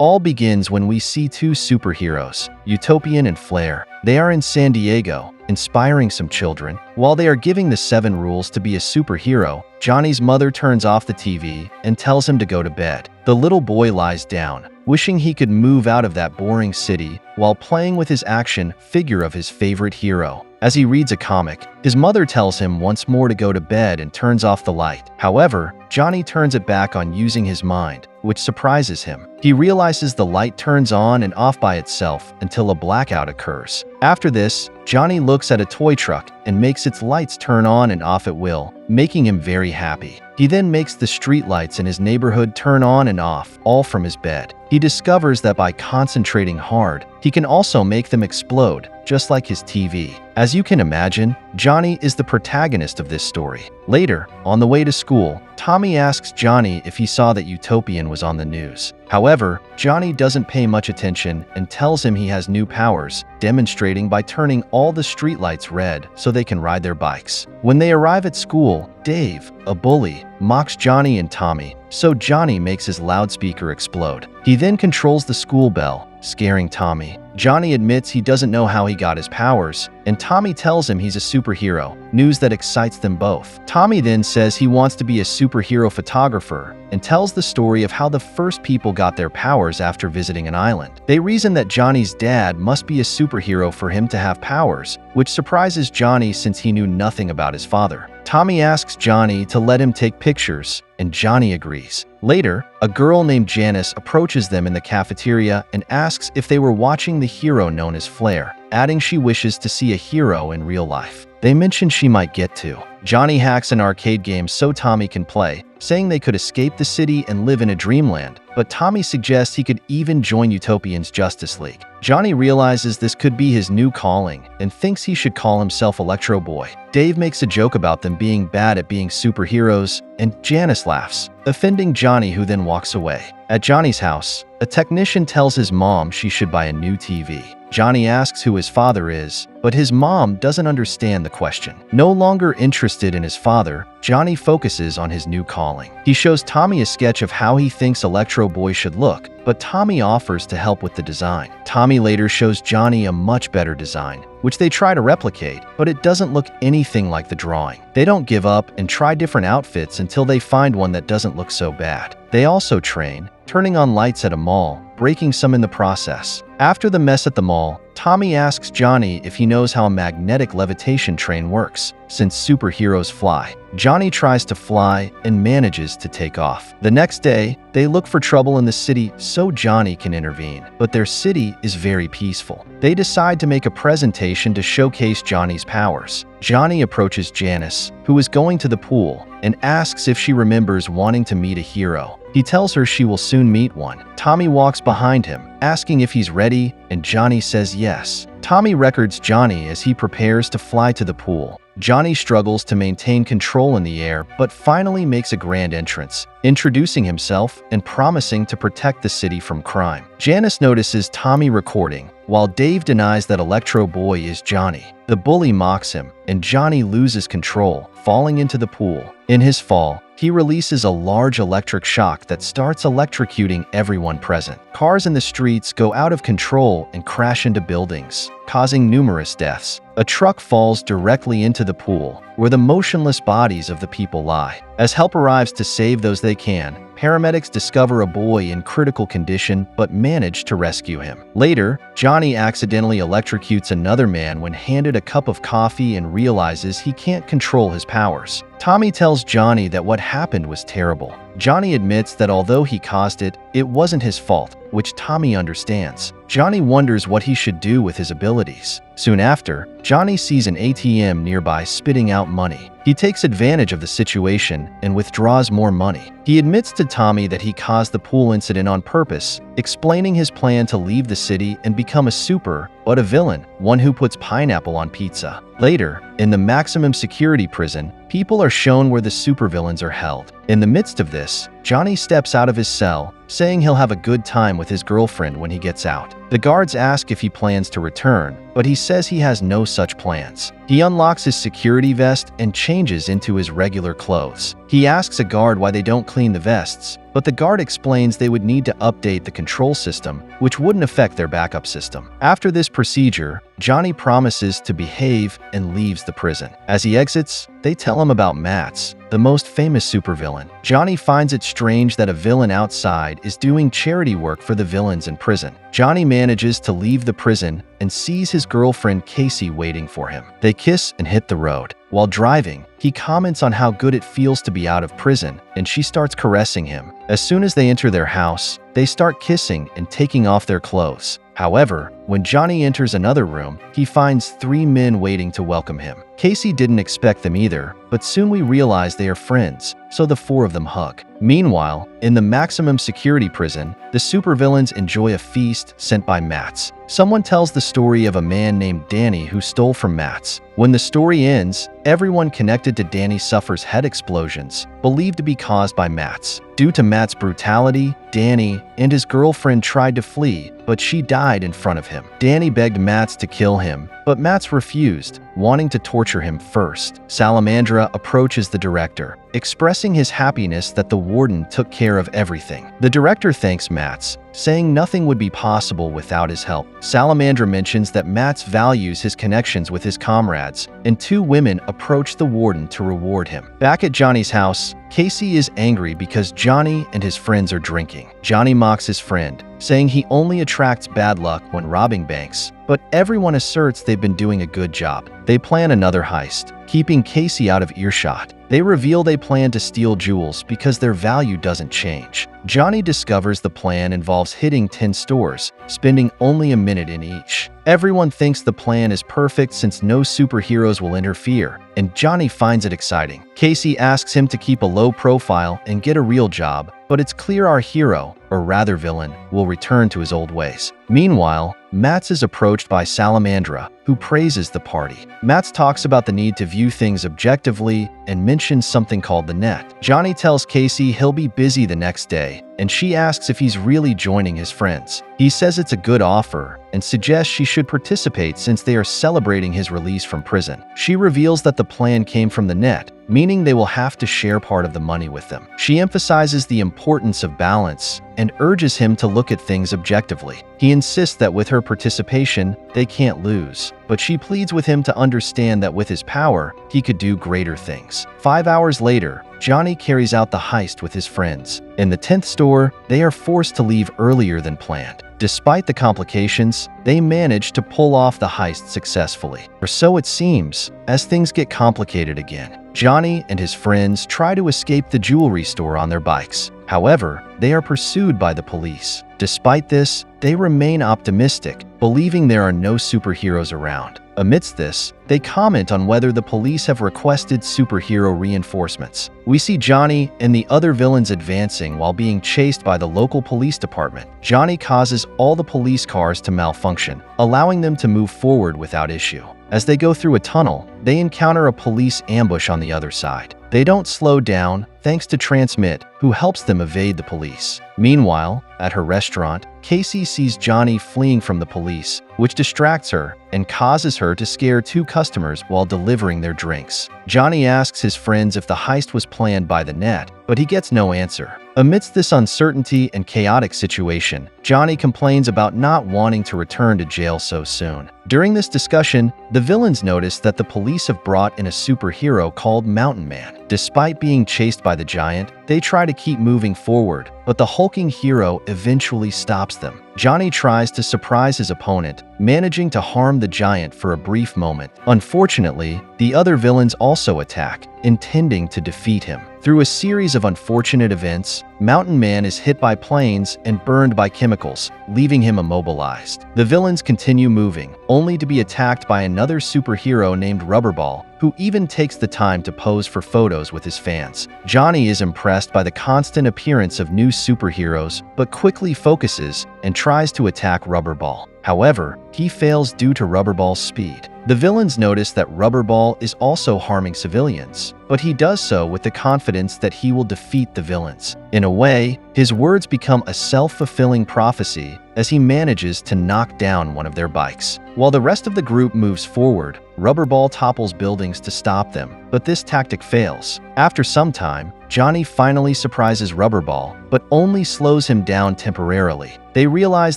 all begins when we see two superheroes, Utopian and Flair. They are in San Diego, inspiring some children. While they are giving the 7 rules to be a superhero, Johnny's mother turns off the TV and tells him to go to bed. The little boy lies down, wishing he could move out of that boring city while playing with his action figure of his favorite hero. As he reads a comic, his mother tells him once more to go to bed and turns off the light. However, Johnny turns it back on using his mind, which surprises him. He realizes the light turns on and off by itself until a blackout occurs. After this, Johnny looks at a toy truck and makes its lights turn on and off at will, making him very happy. He then makes the street lights in his neighborhood turn on and off, all from his bed. He discovers that by concentrating hard, he can also make them explode, just like his TV. As you can imagine, Johnny is the protagonist of this story. Later, on the way to school, Tommy asks Johnny if he saw that Utopian was on the news. However, Johnny doesn't pay much attention and tells him he has new powers, demonstrating by turning all the streetlights red so they can ride their bikes. When they arrive at school, Dave, a bully, mocks Johnny and Tommy, so Johnny makes his loudspeaker explode. He then controls the school bell, scaring Tommy. Johnny admits he doesn't know how he got his powers, and Tommy tells him he's a superhero, news that excites them both. Tommy then says he wants to be a superhero photographer and tells the story of how the first people got their powers after visiting an island. They reason that Johnny's dad must be a superhero for him to have powers, which surprises Johnny since he knew nothing about his father. Tommy asks Johnny to let him take pictures, and Johnny agrees. Later, a girl named Janice approaches them in the cafeteria and asks if they were watching the hero known as Flair, adding she wishes to see a hero in real life. They mention she might get to. Johnny hacks an arcade game so Tommy can play, saying they could escape the city and live in a dreamland, but Tommy suggests he could even join Utopian's Justice League. Johnny realizes this could be his new calling and thinks he should call himself Electro Boy. Dave makes a joke about them being bad at being superheroes, and Janice laughs, offending Johnny, who then walks away. At Johnny's house, a technician tells his mom she should buy a new TV. Johnny asks who his father is, but his mom doesn't understand the question. No longer interested in his father, Johnny focuses on his new calling. He shows Tommy a sketch of how he thinks Electro Boy should look, but Tommy offers to help with the design. Tommy later shows Johnny a much better design, which they try to replicate, but it doesn't look anything like the drawing. They don't give up and try different outfits until they find one that doesn't look so bad. They also train, turning on lights at a mall, breaking some in the process. After the mess at the mall, Tommy asks Johnny if he knows how a magnetic levitation train works, since superheroes fly. Johnny tries to fly and manages to take off. The next day, they look for trouble in the city so Johnny can intervene, but their city is very peaceful. They decide to make a presentation to showcase Johnny's powers. Johnny approaches Janice, who is going to the pool, and asks if she remembers wanting to meet a hero. He tells her she will soon meet one. Tommy walks behind him, asking if he's ready, and Johnny says yes. Tommy records Johnny as he prepares to fly to the pool. Johnny struggles to maintain control in the air, but finally makes a grand entrance, introducing himself and promising to protect the city from crime. Janice notices Tommy recording, while Dave denies that Electro Boy is Johnny. The bully mocks him, and Johnny loses control, falling into the pool. In his fall, he releases a large electric shock that starts electrocuting everyone present. Cars in the streets go out of control and crash into buildings, causing numerous deaths. A truck falls directly into the pool, where the motionless bodies of the people lie. As help arrives to save those they can, paramedics discover a boy in critical condition but manage to rescue him. Later, Johnny accidentally electrocutes another man when handed a cup of coffee and realizes he can't control his powers. Tommy tells Johnny that what happened was terrible. Johnny admits that although he caused it, it wasn't his fault, which Tommy understands. Johnny wonders what he should do with his abilities. Soon after, Johnny sees an ATM nearby spitting out money. He takes advantage of the situation and withdraws more money. He admits to Tommy that he caused the pool incident on purpose, explaining his plan to leave the city and become a super, but a villain, one who puts pineapple on pizza. Later, in the maximum security prison, people are shown where the supervillains are held. In the midst of this, Johnny steps out of his cell, saying he'll have a good time with his girlfriend when he gets out. The guards ask if he plans to return, but he says he has no such plans. He unlocks his security vest and changes into his regular clothes. He asks a guard why they don't clean the vests, but the guard explains they would need to update the control system, which wouldn't affect their backup system. After this procedure, Johnny promises to behave and leaves the prison. As he exits, they tell him about Mats, the most famous supervillain. Johnny finds it strange that a villain outside is doing charity work for the villains in prison. Johnny manages to leave the prison and sees his girlfriend Casey waiting for him. They kiss and hit the road. While driving, he comments on how good it feels to be out of prison, and she starts caressing him. As soon as they enter their house, they start kissing and taking off their clothes. However, when Johnny enters another room, he finds 3 men waiting to welcome him. Casey didn't expect them either, but soon we realize they are friends, so the 4 of them hug. Meanwhile, in the maximum security prison, the supervillains enjoy a feast sent by Mats. Someone tells the story of a man named Danny who stole from Mats. When the story ends, everyone connected to Danny suffers head explosions, believed to be caused by Mats. Due to Matt's brutality, Danny and his girlfriend tried to flee, but she died in front of him. Danny begged Mats to kill him, but Mats refused, wanting to torture him first. Salamandra approaches the director, expressing his happiness that the warden took care of everything. The director thanks Mats, saying nothing would be possible without his help. Salamandra mentions that Mats values his connections with his comrades, and 2 women approach the warden to reward him. Back at Johnny's house, Casey is angry because Johnny and his friends are drinking. Johnny mocks his friend, saying he only attracts bad luck when robbing banks, but everyone asserts they've been doing a good job. They plan another heist, keeping Casey out of earshot. They reveal they plan to steal jewels because their value doesn't change. Johnny discovers the plan involves hitting 10 stores, spending only a minute in each. Everyone thinks the plan is perfect since no superheroes will interfere, and Johnny finds it exciting. Casey asks him to keep a low profile and get a real job, but it's clear our hero, or rather villain, will return to his old ways. Meanwhile, Mats is approached by Salamandra, who praises the party. Mats talks about the need to view things objectively and mentions something called the net. Johnny tells Casey he'll be busy the next day, and she asks if he's really joining his friends. He says it's a good offer and suggests she should participate since they are celebrating his release from prison. She reveals that the plan came from the net, meaning they will have to share part of the money with them. She emphasizes the importance of balance and urges him to look at things objectively. He insists that with her participation, they can't lose, but she pleads with him to understand that with his power, he could do greater things. 5 hours later, Johnny carries out the heist with his friends. In the 10th store, they are forced to leave earlier than planned. Despite the complications, they manage to pull off the heist successfully. Or so it seems, as things get complicated again. Johnny and his friends try to escape the jewelry store on their bikes. However, they are pursued by the police. Despite this, they remain optimistic, believing there are no superheroes around. Amidst this, they comment on whether the police have requested superhero reinforcements. We see Johnny and the other villains advancing while being chased by the local police department. Johnny causes all the police cars to malfunction, allowing them to move forward without issue. As they go through a tunnel, they encounter a police ambush on the other side. They don't slow down, thanks to Transmit, who helps them evade the police. Meanwhile, at her restaurant, Casey sees Johnny fleeing from the police, which distracts her and causes her to scare 2 customers while delivering their drinks. Johnny asks his friends if the heist was planned by the net, but he gets no answer. Amidst this uncertainty and chaotic situation, Johnny complains about not wanting to return to jail so soon. During this discussion, the villains notice that the police have brought in a superhero called Mountain Man. Despite being chased by the giant, they try to keep moving forward, but the hulking hero eventually stops them. Johnny tries to surprise his opponent, managing to harm the giant for a brief moment. Unfortunately, the other villains also attack, intending to defeat him. Through a series of unfortunate events, Mountain Man is hit by planes and burned by chemicals, leaving him immobilized. The villains continue moving, only to be attacked by another superhero named Rubberball, who even takes the time to pose for photos with his fans. Johnny is impressed by the constant appearance of new superheroes, but quickly focuses and tries to attack Rubberball. However, he fails due to Rubberball's speed. The villains notice that Rubberball is also harming civilians, but he does so with the confidence that he will defeat the villains. In a way, His words become a self-fulfilling prophecy as he manages to knock down one of their bikes. While the rest of the group moves forward, Rubberball topples buildings to stop them, but this tactic fails. After some time, Johnny finally surprises Rubberball, but only slows him down temporarily. They realize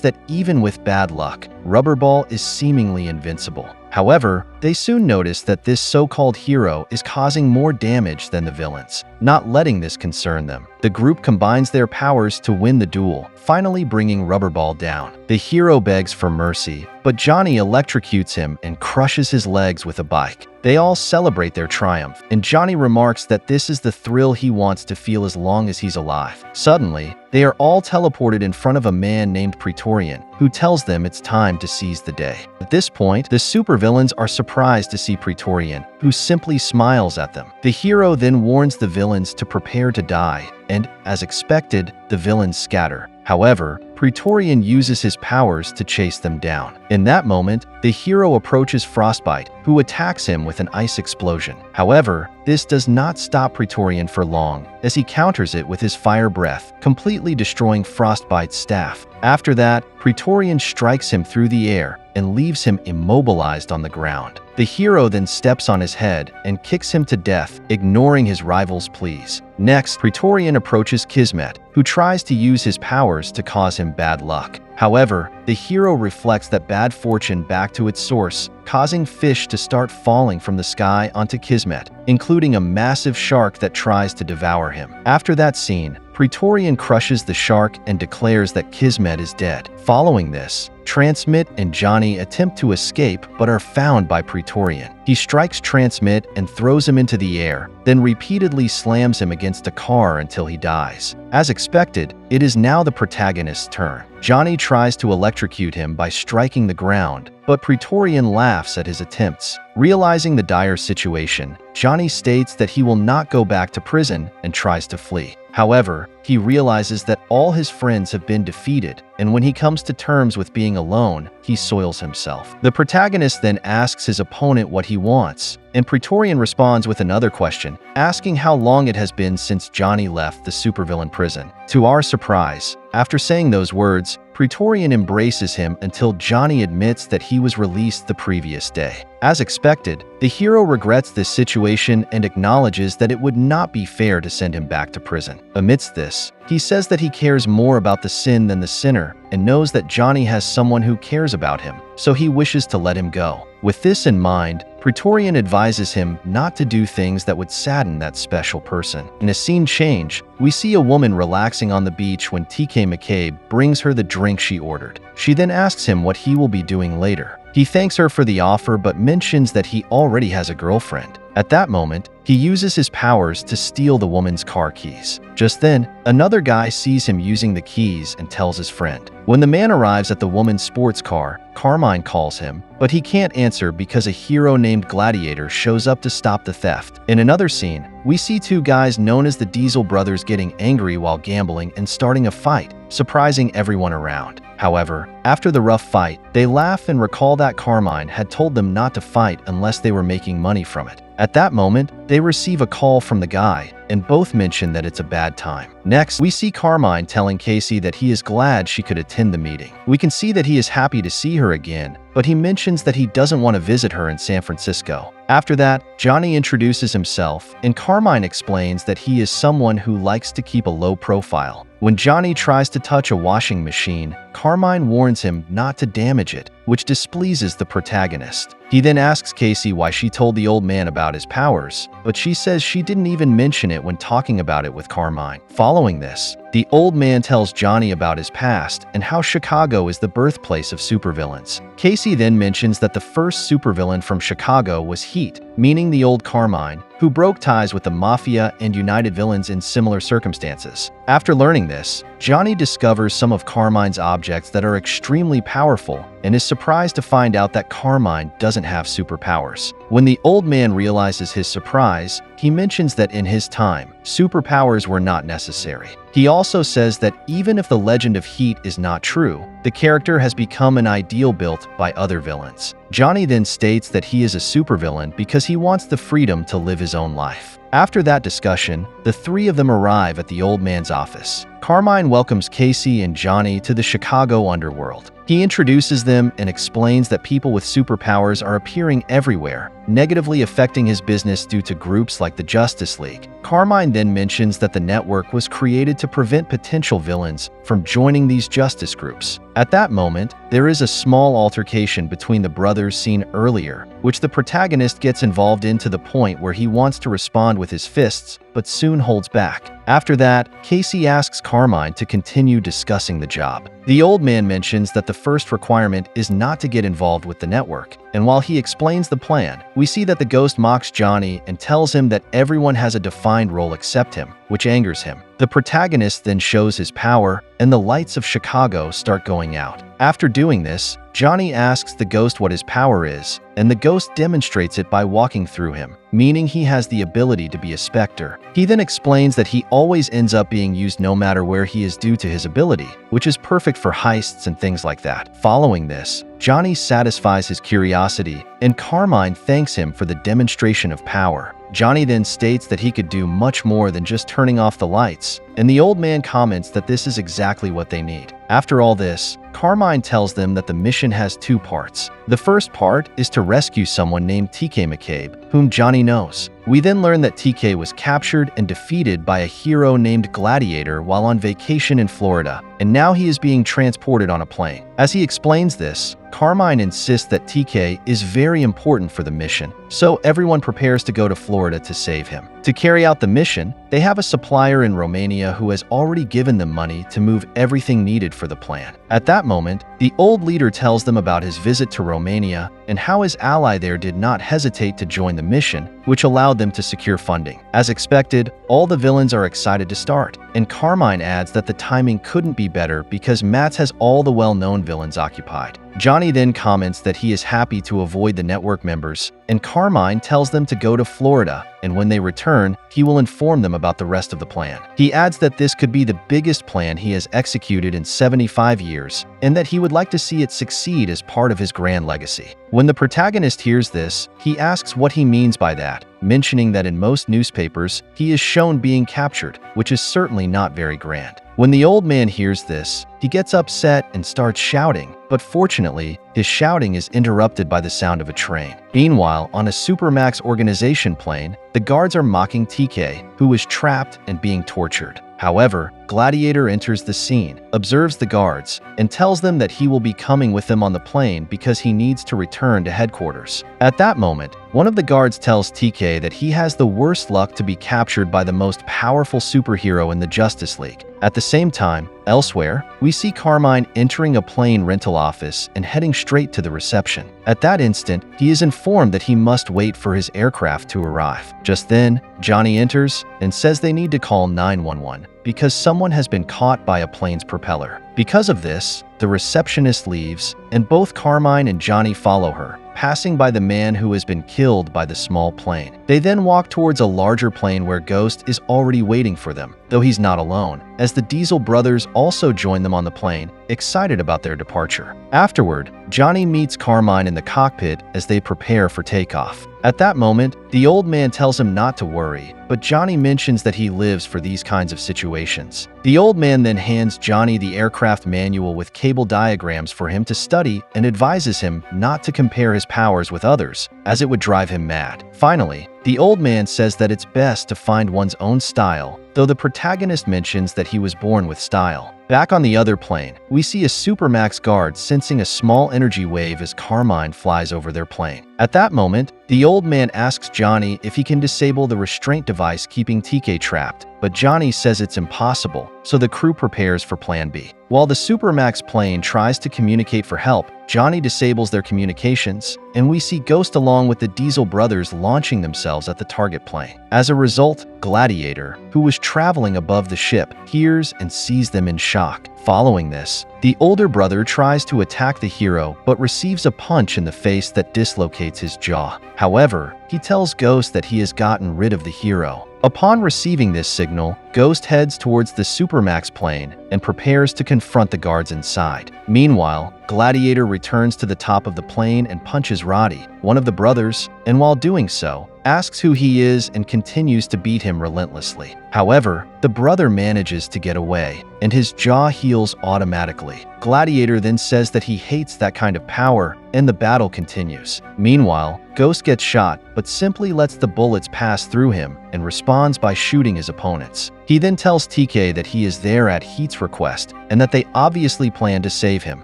that even with bad luck, Rubberball is seemingly invincible. However, they soon notice that this so-called hero is causing more damage than the villains. Not letting this concern them, the group combines their powers to win the duel, finally bringing Rubberball down. The hero begs for mercy, but Johnny electrocutes him and crushes his legs with a bike. They all celebrate their triumph, and Johnny remarks that this is the thrill he wants to feel as long as he's alive. Suddenly, they are all teleported in front of a man named Praetorian, who tells them it's time to seize the day. At this point, the supervillains are surprised to see Praetorian, who simply smiles at them. The hero then warns the villains to prepare to die, and, as expected, the villains scatter. However, Praetorian uses his powers to chase them down. In that moment, the hero approaches Frostbite, who attacks him with an ice explosion. However, this does not stop Praetorian for long, as he counters it with his fire breath, completely destroying Frostbite's staff. After that, Praetorian strikes him through the air and leaves him immobilized on the ground. The hero then steps on his head and kicks him to death, ignoring his rival's pleas. Next, Praetorian approaches Kismet, who tries to use his powers to cause him bad luck. However, the hero reflects that bad fortune back to its source, causing fish to start falling from the sky onto Kismet, including a massive shark that tries to devour him. After that scene, Praetorian crushes the shark and declares that Kismet is dead. Following this, Transmit and Johnny attempt to escape but are found by Praetorian. He strikes Transmit and throws him into the air, then repeatedly slams him against a car until he dies. As expected, it is now the protagonist's turn. Johnny tries to electrocute him by striking the ground, but Praetorian laughs at his attempts. Realizing the dire situation, Johnny states that he will not go back to prison and tries to flee. However, he realizes that all his friends have been defeated, and when he comes to terms with being alone, he soils himself. The protagonist then asks his opponent what he wants, and Praetorian responds with another question, asking how long it has been since Johnny left the supervillain prison. To our surprise, after saying those words, Praetorian embraces him until Johnny admits that he was released the previous day. As expected, the hero regrets this situation and acknowledges that it would not be fair to send him back to prison. Amidst this, he says that he cares more about the sin than the sinner and knows that Johnny has someone who cares about him, so he wishes to let him go. With this in mind, Praetorian advises him not to do things that would sadden that special person. In a scene change, we see a woman relaxing on the beach when TK McCabe brings her the drink she ordered. She then asks him what he will be doing later. He thanks her for the offer but mentions that he already has a girlfriend. At that moment, he uses his powers to steal the woman's car keys. Just then, another guy sees him using the keys and tells his friend. When the man arrives at the woman's sports car, Carmine calls him, but he can't answer because a hero named Gladiator shows up to stop the theft. In another scene, we see two guys known as the Diesel Brothers getting angry while gambling and starting a fight, surprising everyone around. However, after the rough fight, they laugh and recall that Carmine had told them not to fight unless they were making money from it. At that moment, they receive a call from the guy, and both mention that it's a bad time. Next, we see Carmine telling Casey that he is glad she could attend the meeting. We can see that he is happy to see her again, but he mentions that he doesn't want to visit her in San Francisco. After that, Johnny introduces himself, and Carmine explains that he is someone who likes to keep a low profile. When Johnny tries to touch a washing machine, Carmine warns him not to damage it, which displeases the protagonist. He then asks Casey why she told the old man about his powers, but she says she didn't even mention it when talking about it with Carmine. Following this, the old man tells Johnny about his past and how Chicago is the birthplace of supervillains. Casey then mentions that the first supervillain from Chicago was Heat, meaning the old Carmine, who broke ties with the Mafia and united villains in similar circumstances. After learning this, Johnny discovers some of Carmine's objects that are extremely powerful and is surprised to find out that Carmine doesn't have superpowers. When the old man realizes his surprise, he mentions that in his time, superpowers were not necessary. He also says that even if the legend of Heat is not true, the character has become an ideal built by other villains. Johnny then states that he is a supervillain because he wants the freedom to live his own life. After that discussion, the three of them arrive at the old man's office. Carmine welcomes Casey and Johnny to the Chicago underworld. He introduces them and explains that people with superpowers are appearing everywhere, negatively affecting his business due to groups like the Justice League. Carmine then mentions that the network was created to prevent potential villains from joining these justice groups. At that moment, there is a small altercation between the brothers seen earlier, which the protagonist gets involved in to the point where he wants to respond with his fists, but soon holds back. After that, Casey asks Carmine to continue discussing the job. The old man mentions that the first requirement is not to get involved with the network, and while he explains the plan, we see that the ghost mocks Johnny and tells him that everyone has a defined role except him, which angers him. The protagonist then shows his power, and the lights of Chicago start going out. After doing this, Johnny asks the ghost what his power is, and the ghost demonstrates it by walking through him, meaning he has the ability to be a specter. He then explains that he always ends up being used no matter where he is due to his ability, which is perfect for heists and things like that. Following this, Johnny satisfies his curiosity, and Carmine thanks him for the demonstration of power. Johnny then states that he could do much more than just turning off the lights, and the old man comments that this is exactly what they need. After all this, Carmine tells them that the mission has two parts. The first part is to rescue someone named TK McCabe, whom Johnny knows. We then learn that TK was captured and defeated by a hero named Gladiator while on vacation in Florida, and now he is being transported on a plane. As he explains this, Carmine insists that TK is very important for the mission, so everyone prepares to go to Florida to save him. To carry out the mission, they have a supplier in Romania who has already given them money to move everything needed for the plan. At that moment, the old leader tells them about his visit to Romania and how his ally there did not hesitate to join the mission, which allowed them to secure funding. As expected, all the villains are excited to start, and Carmine adds that the timing couldn't be better because Mats has all the well-known villains occupied. Johnny then comments that he is happy to avoid the network members, and Carmine tells them to go to Florida, and when they return, he will inform them about the rest of the plan. He adds that this could be the biggest plan he has executed in 75 years, and that he would like to see it succeed as part of his grand legacy. When the protagonist hears this, he asks what he means by that, mentioning that in most newspapers, he is shown being captured, which is certainly not very grand. When the old man hears this, he gets upset and starts shouting, but fortunately, his shouting is interrupted by the sound of a train. Meanwhile, on a Supermax organization plane, the guards are mocking TK, who is trapped and being tortured. However, Gladiator enters the scene, observes the guards, and tells them that he will be coming with them on the plane because he needs to return to headquarters. At that moment, one of the guards tells TK that he has the worst luck to be captured by the most powerful superhero in the Justice League. At the same time, elsewhere, we see Carmine entering a plane rental office and heading straight to the reception. At that instant, he is informed that he must wait for his aircraft to arrive. Just then, Johnny enters and says they need to call 911 because someone has been caught by a plane's propeller. Because of this, the receptionist leaves, and both Carmine and Johnny follow her, passing by the man who has been killed by the small plane. They then walk towards a larger plane where Ghost is already waiting for them, though he's not alone, as the Diesel brothers also join them on the plane, excited about their departure. Afterward, Johnny meets Carmine in the cockpit as they prepare for takeoff. At that moment, the old man tells him not to worry, but Johnny mentions that he lives for these kinds of situations. The old man then hands Johnny the aircraft manual with cable diagrams for him to study and advises him not to compare his powers with others, as it would drive him mad. Finally, the old man says that it's best to find one's own style, though the protagonist mentions that he was born with style. Back on the other plane, we see a Supermax guard sensing a small energy wave as Carmine flies over their plane. At that moment, the old man asks Johnny if he can disable the restraint device keeping TK trapped, but Johnny says it's impossible, so the crew prepares for Plan B. While the Supermax plane tries to communicate for help, Johnny disables their communications, and we see Ghost along with the Diesel brothers launching themselves at the target plane. As a result, Gladiator, who was traveling above the ship, hears and sees them in shock. Following this, the older brother tries to attack the hero but receives a punch in the face that dislocates his jaw. However, he tells Ghost that he has gotten rid of the hero. Upon receiving this signal, Ghost heads towards the Supermax plane and prepares to confront the guards inside. Meanwhile, Gladiator returns to the top of the plane and punches Roddy, one of the brothers, and while doing so, asks who he is, and continues to beat him relentlessly. However, the brother manages to get away, and his jaw heals automatically. Gladiator then says that he hates that kind of power, and the battle continues. Meanwhile, Ghost gets shot, but simply lets the bullets pass through him and responds by shooting his opponents. He then tells TK that he is there at Heat's request, and that they obviously plan to save him.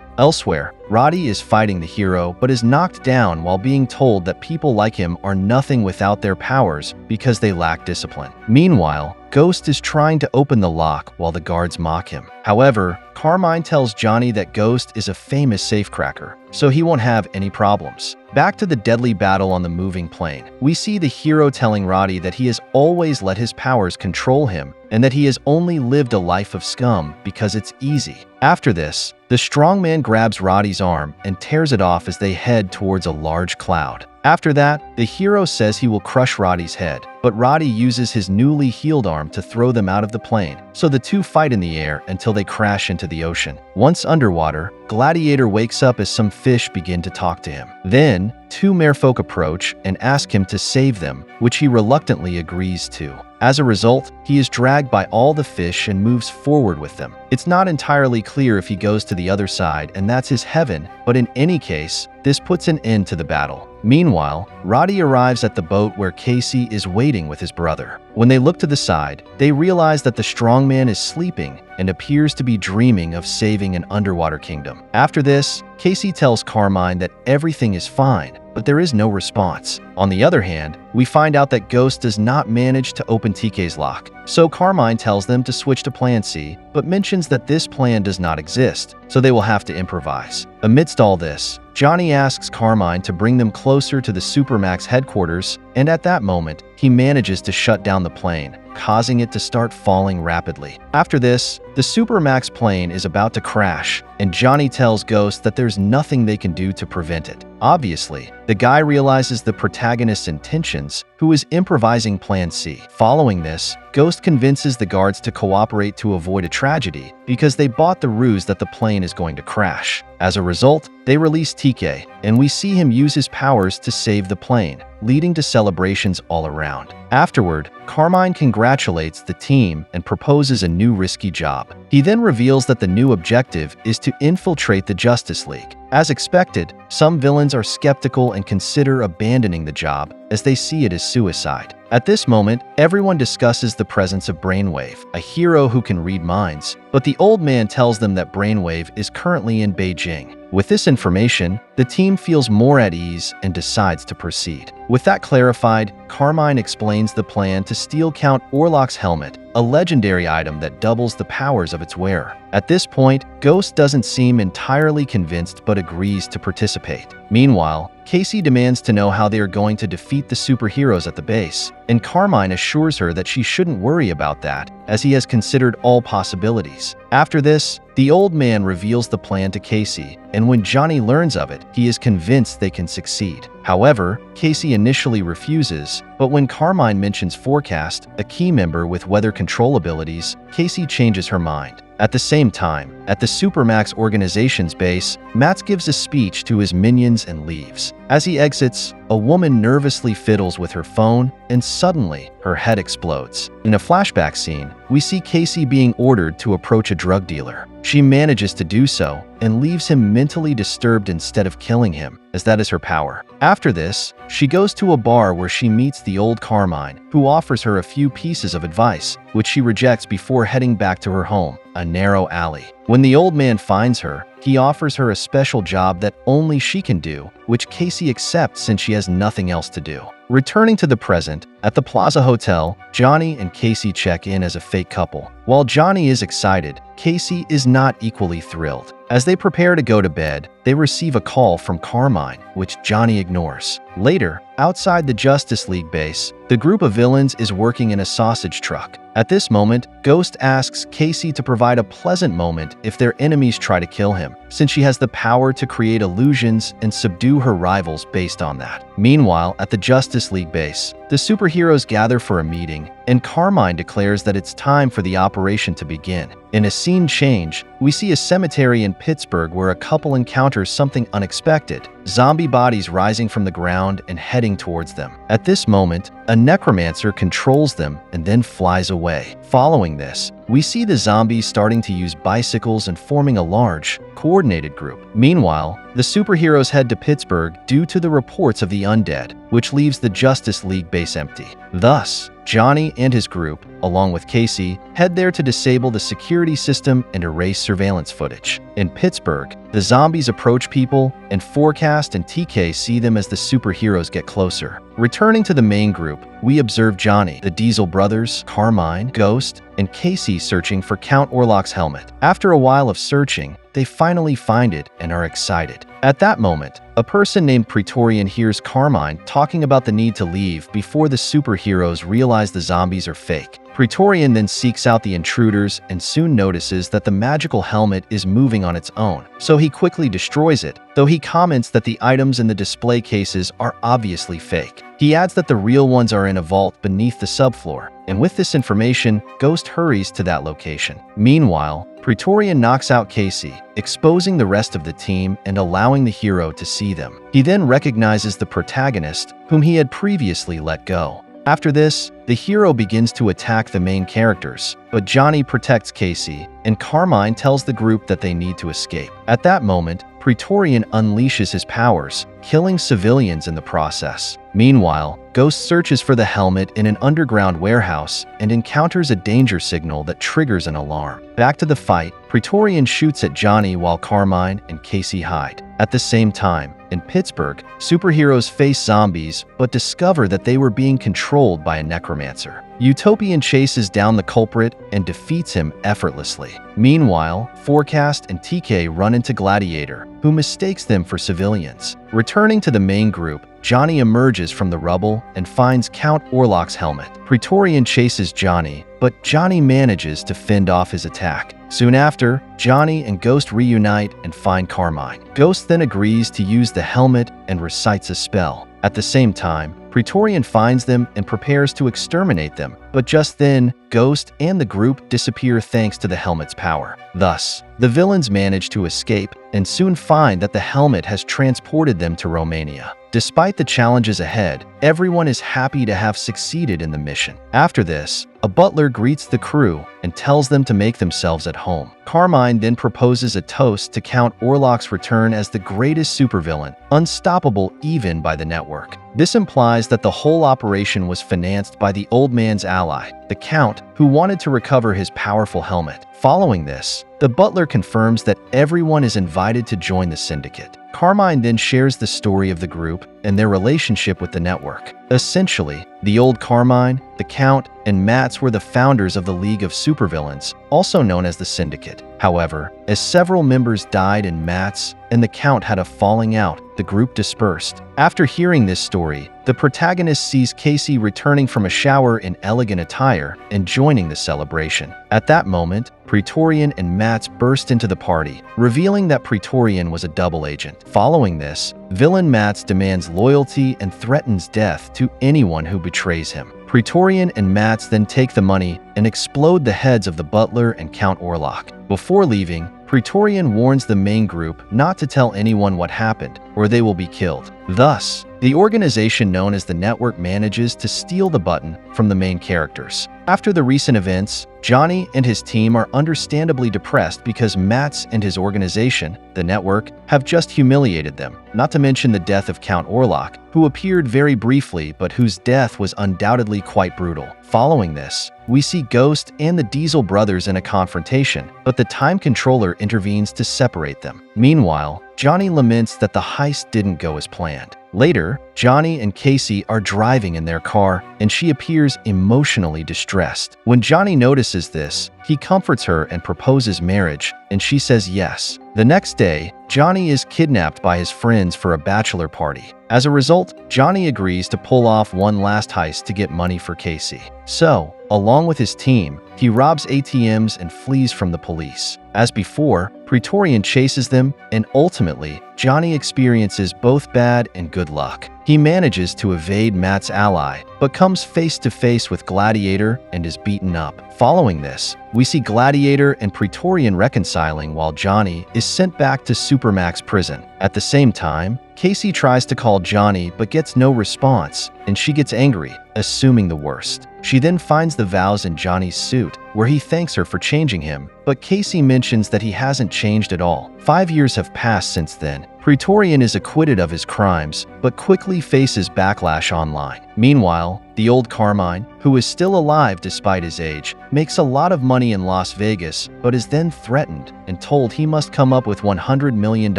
Elsewhere, Roddy is fighting the hero but is knocked down while being told that people like him are nothing without their powers because they lack discipline. Meanwhile, Ghost is trying to open the lock while the guards mock him. However, Carmine tells Johnny that Ghost is a famous safecracker, so he won't have any problems. Back to the deadly battle on the moving plane, we see the hero telling Roddy that he has always let his powers control him and that he has only lived a life of scum because it's easy. After this, the strongman grabs Roddy's arm and tears it off as they head towards a large cloud. After that, the hero says he will crush Roddy's head, but Roddy uses his newly healed arm to throw them out of the plane, so the two fight in the air until they crash into the ocean. Once underwater, Gladiator wakes up as some fish begin to talk to him. Then, two merfolk approach and ask him to save them, which he reluctantly agrees to. As a result, he is dragged by all the fish and moves forward with them. It's not entirely clear if he goes to the other side and that's his heaven, but in any case, this puts an end to the battle. Meanwhile, Roddy arrives at the boat where Casey is waiting with his brother. When they look to the side, they realize that the strongman is sleeping and appears to be dreaming of saving an underwater kingdom. After this, Casey tells Carmine that everything is fine, but there is no response. On the other hand, we find out that Ghost does not manage to open TK's lock, so Carmine tells them to switch to Plan C, but mentions that this plan does not exist, so they will have to improvise. Amidst all this, Johnny asks Carmine to bring them closer to the Supermax headquarters, and at that moment, he manages to shut down the plane, causing it to start falling rapidly. After this, the Supermax plane is about to crash, and Johnny tells Ghost that there's nothing they can do to prevent it. Obviously, the guy realizes the protagonist's intentions, who is improvising Plan C. Following this, Ghost convinces the guards to cooperate to avoid a tragedy because they bought the ruse that the plane is going to crash. As a result, they release TK, and we see him use his powers to save the plane, leading to celebrations all around. Afterward, Carmine congratulates the team and proposes a new risky job. He then reveals that the new objective is to infiltrate the Justice League. As expected, some villains are skeptical and consider abandoning the job as they see it as suicide. At this moment, everyone discusses the presence of Brainwave, a hero who can read minds, but the old man tells them that Brainwave is currently in Beijing. With this information, the team feels more at ease and decides to proceed. With that clarified, Carmine explains the plan to steal Count Orlok's helmet, a legendary item that doubles the powers of its wearer. At this point, Ghost doesn't seem entirely convinced but agrees to participate. Meanwhile, Casey demands to know how they are going to defeat the superheroes at the base, and Carmine assures her that she shouldn't worry about that, as he has considered all possibilities. After this, the old man reveals the plan to Casey, and when Johnny learns of it, he is convinced they can succeed. However, Casey initially refuses, but when Carmine mentions Forecast, a key member with weather control abilities, Casey changes her mind. At the same time, at the Supermax organization's base, Mats gives a speech to his minions and leaves. As he exits, a woman nervously fiddles with her phone, and suddenly, her head explodes. In a flashback scene, we see Casey being ordered to approach a drug dealer. She manages to do so, and leaves him mentally disturbed instead of killing him, as that is her power. After this, she goes to a bar where she meets the old Carmine, who offers her a few pieces of advice, which she rejects before heading back to her home, a narrow alley. When the old man finds her, he offers her a special job that only she can do, which Casey accepts since she has nothing else to do. Returning to the present, at the Plaza Hotel, Johnny and Casey check in as a fake couple. While Johnny is excited, Casey is not equally thrilled. As they prepare to go to bed, they receive a call from Carmine, which Johnny ignores. Later, outside the Justice League base, the group of villains is working in a sausage truck. At this moment, Ghost asks Casey to provide a pleasant moment if their enemies try to kill him, since she has the power to create illusions and subdue her rivals based on that. Meanwhile, at the Justice League base, the superheroes gather for a meeting, and Carmine declares that it's time for the operation to begin. In a scene change, we see a cemetery in Pittsburgh where a couple encounters something unexpected. zombie bodies rising from the ground and heading towards them. At this moment, a necromancer controls them and then flies away. Following this, we see the zombies starting to use bicycles and forming a large, coordinated group. Meanwhile, the superheroes head to Pittsburgh due to the reports of the undead, which leaves the Justice League base empty. Thus, Johnny and his group, along with Casey, head there to disable the security system and erase surveillance footage. In Pittsburgh, the zombies approach people, and Forecast and TK see them as the superheroes get closer. Returning to the main group, we observe Johnny, the Diesel brothers, Carmine, Ghost, and Casey searching for Count Orlok's helmet. After a while of searching, they finally find it and are excited. At that moment, a person named Praetorian hears Carmine talking about the need to leave before the superheroes realize the zombies are fake. Praetorian then seeks out the intruders and soon notices that the magical helmet is moving on its own, so he quickly destroys it, though he comments that the items in the display cases are obviously fake. He adds that the real ones are in a vault beneath the subfloor, and with this information, Ghost hurries to that location. Meanwhile, Praetorian knocks out Casey, exposing the rest of the team and allowing the hero to see them. He then recognizes the protagonist, whom he had previously let go. After this, the hero begins to attack the main characters, but Johnny protects Casey, and Carmine tells the group that they need to escape. At that moment, Praetorian unleashes his powers, killing civilians in the process. Meanwhile, Ghost searches for the helmet in an underground warehouse and encounters a danger signal that triggers an alarm. Back to the fight, Praetorian shoots at Johnny while Carmine and Casey hide. At the same time, in Pittsburgh, superheroes face zombies but discover that they were being controlled by a necromancer. Utopian chases down the culprit and defeats him effortlessly. Meanwhile, Forecast and TK run into Gladiator, who mistakes them for civilians. Returning to the main group, Johnny emerges from the rubble and finds Count Orlok's helmet. Praetorian chases Johnny, but Johnny manages to fend off his attack. Soon after, Johnny and Ghost reunite and find Carmine. Ghost then agrees to use the helmet and recites a spell. At the same time, Praetorian finds them and prepares to exterminate them, but just then, Ghost and the group disappear thanks to the helmet's power. Thus, the villains manage to escape and soon find that the helmet has transported them to Romania. Despite the challenges ahead, everyone is happy to have succeeded in the mission. After this, a butler greets the crew and tells them to make themselves at home. Carmine then proposes a toast to Count Orlok's return as the greatest supervillain, unstoppable even by the network. This implies that the whole operation was financed by the old man's ally, the Count, who wanted to recover his powerful helmet. Following this, the butler confirms that everyone is invited to join the syndicate. Carmine then shares the story of the group and their relationship with the network. Essentially, the old Carmine, the Count, and Mats were the founders of the League of Supervillains, also known as the Syndicate. However, as several members died and Mats and the Count had a falling out, the group dispersed. After hearing this story, the protagonist sees Casey returning from a shower in elegant attire and joining the celebration. At that moment, Praetorian and Mats burst into the party, revealing that Praetorian was a double agent. Following this, villain Mats demands loyalty and threatens death to anyone who betrays him. Praetorian and Mats then take the money and explode the heads of the butler and Count Orlok. Before leaving, Praetorian warns the main group not to tell anyone what happened, or they will be killed. Thus, the organization known as the Network manages to steal the button from the main characters. After the recent events, Johnny and his team are understandably depressed because Mats and his organization, the Network, have just humiliated them, not to mention the death of Count Orlok, who appeared very briefly but whose death was undoubtedly quite brutal. Following this, we see Ghost and the Diesel brothers in a confrontation, but the Time Controller intervenes to separate them. Meanwhile, Johnny laments that the heist didn't go as planned. Later, Johnny and Casey are driving in their car, and she appears emotionally distressed. When Johnny notices this, he comforts her and proposes marriage, and she says yes. The next day, Johnny is kidnapped by his friends for a bachelor party. As a result, Johnny agrees to pull off one last heist to get money for Casey. So, along with his team, he robs ATMs and flees from the police. As before, Praetorian chases them, and ultimately, Johnny experiences both bad and good luck. He manages to evade Matt's ally, but comes face to face with Gladiator and is beaten up. Following this, we see Gladiator and Praetorian reconciling while Johnny is sent back to Supermax prison. At the same time, Casey tries to call Johnny but gets no response, and she gets angry, assuming the worst. She then finds the vows in Johnny's suit, where he thanks her for changing him, but Casey mentions that he hasn't changed at all. 5 years have passed since then. Praetorian is acquitted of his crimes, but quickly faces backlash online. Meanwhile, the old Carmine, who is still alive despite his age, makes a lot of money in Las Vegas, but is then threatened and told he must come up with $100 million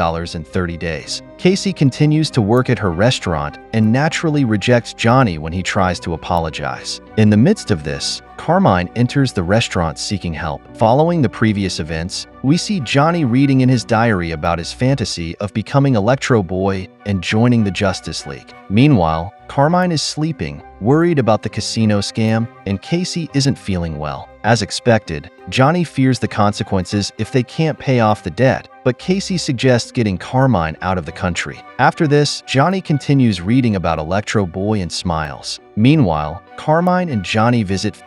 in 30 days. Casey continues to work at her restaurant and naturally rejects Johnny when he tries to apologize. In the midst of this, Carmine enters the restaurant seeking help. Following the previous events, we see Johnny reading in his diary about his fantasy of becoming Electro Boy and joining the Justice League. Meanwhile, Carmine is sleeping, worried about the casino scam, and Casey isn't feeling well. As expected, Johnny fears the consequences if they can't pay off the debt, but Casey suggests getting Carmine out of the country. After this, Johnny continues reading about Electro Boy and smiles. Meanwhile, Carmine and Johnny visit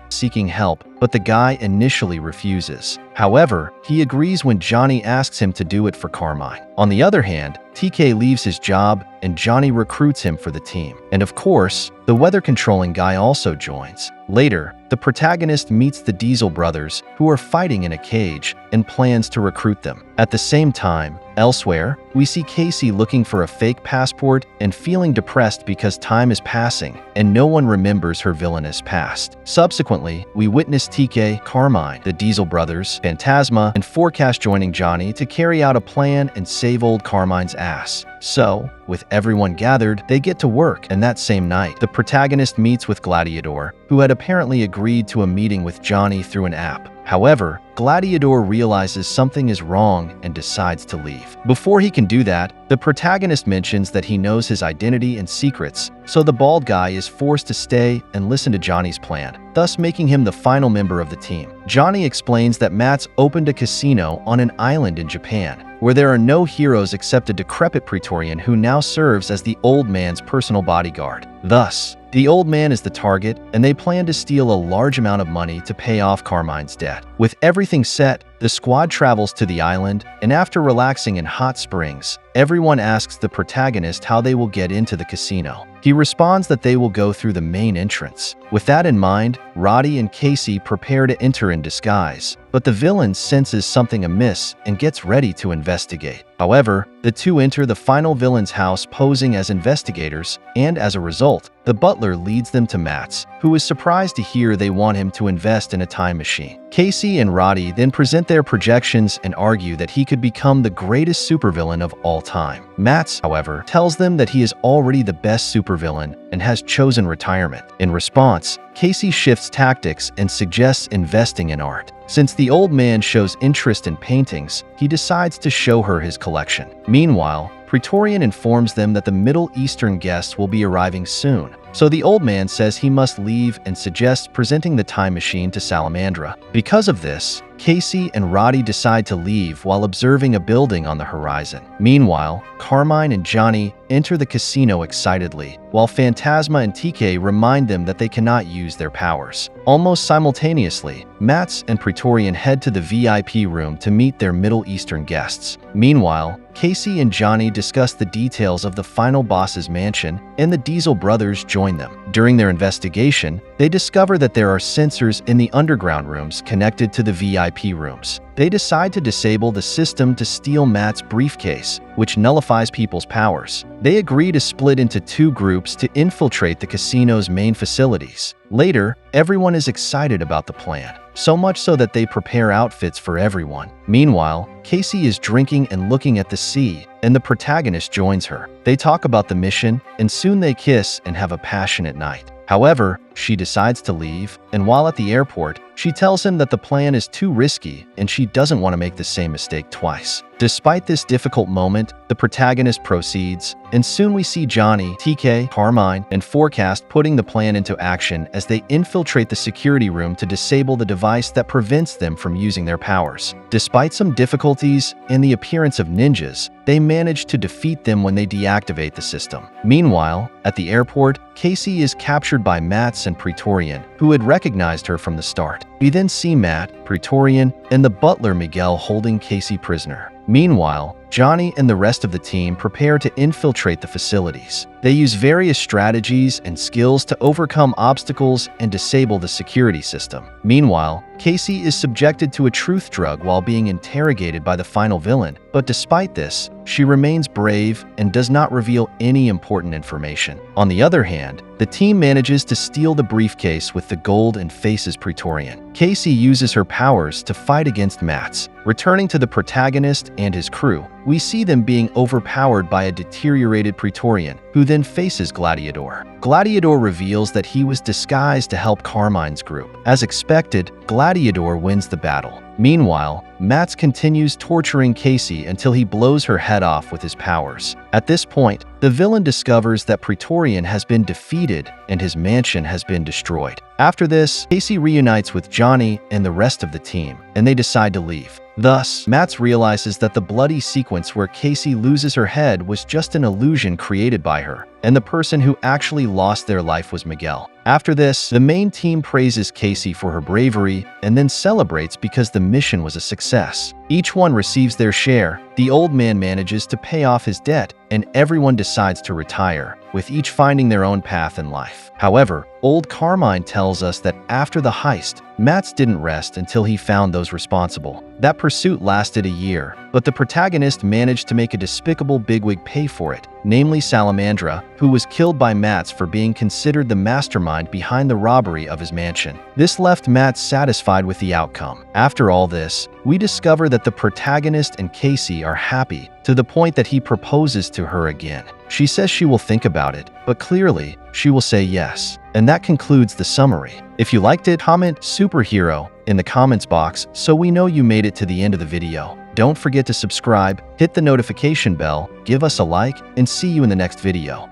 seeking help, but the guy initially refuses. However, he agrees when Johnny asks him to do it for Carmine. On the other hand, TK leaves his job and Johnny recruits him for the team. And of course, the weather controlling guy also joins. Later, the protagonist meets the Diesel brothers, who are fighting in a cage, and plans to recruit them. At the same time, elsewhere, we see Casey looking for a fake passport and feeling depressed because time is passing and no one remembers her villainous past. Subsequently, we witness TK, Carmine, the Diesel brothers, Phantasma, and Forecast joining Johnny to carry out a plan and save old Carmine's ass. So, with everyone gathered, they get to work, and that same night, the protagonist meets with Gladiator, who had apparently agreed to a meeting with Johnny through an app. However, Gladiator realizes something is wrong and decides to leave. Before he can do that, the protagonist mentions that he knows his identity and secrets, so the bald guy is forced to stay and listen to Johnny's plan, thus making him the final member of the team. Johnny explains that Matt's opened a casino on an island in Japan, where there are no heroes except a decrepit Praetorian who now serves as the old man's personal bodyguard. Thus, the old man is the target, and they plan to steal a large amount of money to pay off Carmine's debt. With everything set, the squad travels to the island, and after relaxing in hot springs, everyone asks the protagonist how they will get into the casino. He responds that they will go through the main entrance. With that in mind, Roddy and Casey prepare to enter in disguise, but the villain senses something amiss and gets ready to investigate. However, the two enter the final villain's house posing as investigators, and as a result, the butler leads them to Matt's, who is surprised to hear they want him to invest in a time machine. Casey and Roddy then present their projections and argue that he could become the greatest supervillain of all time. Matt's, however, tells them that he is already the best supervillain and has chosen retirement. In response, Casey shifts tactics and suggests investing in art. Since the old man shows interest in paintings, he decides to show her his collection. Meanwhile, Praetorian informs them that the Middle Eastern guests will be arriving soon, so the old man says he must leave and suggests presenting the time machine to Salamandra. Because of this, Casey and Roddy decide to leave while observing a building on the horizon. Meanwhile, Carmine and Johnny enter the casino excitedly, while Phantasma and TK remind them that they cannot use their powers. Almost simultaneously, Mats and Praetorian head to the VIP room to meet their Middle Eastern guests. Meanwhile, Casey and Johnny discuss the details of the final boss's mansion, and the Diesel brothers join them. During their investigation, they discover that there are sensors in the underground rooms connected to the VIP rooms. They decide to disable the system to steal Matt's briefcase, which nullifies people's powers. They agree to split into two groups to infiltrate the casino's main facilities. Later, everyone is excited about the plan, so much so that they prepare outfits for everyone. Meanwhile, Casey is drinking and looking at the sea, and the protagonist joins her. They talk about the mission, and soon they kiss and have a passionate night. However, she decides to leave, and while at the airport, She tells him that the plan is too risky and she doesn't want to make the same mistake twice. Despite this difficult moment, the protagonist proceeds, and soon we see Johnny, TK, Carmine, and Forecast putting the plan into action as they infiltrate the security room to disable the device that prevents them from using their powers. Despite some difficulties and the appearance of ninjas, they manage to defeat them when they deactivate the system. Meanwhile, at the airport, Casey is captured by Mats and Praetorian, who had recognized her from the start. We then see Matt, Praetorian, and the butler Miguel holding Casey prisoner. Meanwhile, Johnny and the rest of the team prepare to infiltrate the facilities. They use various strategies and skills to overcome obstacles and disable the security system. Meanwhile, Casey is subjected to a truth drug while being interrogated by the final villain, but despite this, she remains brave and does not reveal any important information. On the other hand, the team manages to steal the briefcase with the gold and faces Praetorian. Casey uses her powers to fight against Mats. Returning to the protagonist and his crew, we see them being overpowered by a deteriorated Praetorian, who then faces Gladiador. Gladiador reveals that he was disguised to help Carmine's group. As expected, Gladiador wins the battle. Meanwhile, Mats continues torturing Casey until he blows her head off with his powers. At this point, the villain discovers that Praetorian has been defeated and his mansion has been destroyed. After this, Casey reunites with Johnny and the rest of the team, and they decide to leave. Thus, Mats realizes that the bloody sequence where Casey loses her head was just an illusion created by her, and the person who actually lost their life was Miguel. After this, the main team praises Casey for her bravery and then celebrates because the mission was a success. Each one receives their share, the old man manages to pay off his debt, and everyone decides to retire, with each finding their own path in life. However, old Carmine tells us that after the heist, Mats didn't rest until he found those responsible. That pursuit lasted a year, but the protagonist managed to make a despicable bigwig pay for it, namely Salamandra, who was killed by Mats for being considered the mastermind behind the robbery of his mansion. This left Mats satisfied with the outcome. After all this, we discover that the protagonist and Casey are happy, to the point that he proposes to her again. She says she will think about it, but clearly, she will say yes. And that concludes the summary. If you liked it, comment superhero in the comments box so we know you made it to the end of the video. Don't forget to subscribe, hit the notification bell, give us a like, and see you in the next video.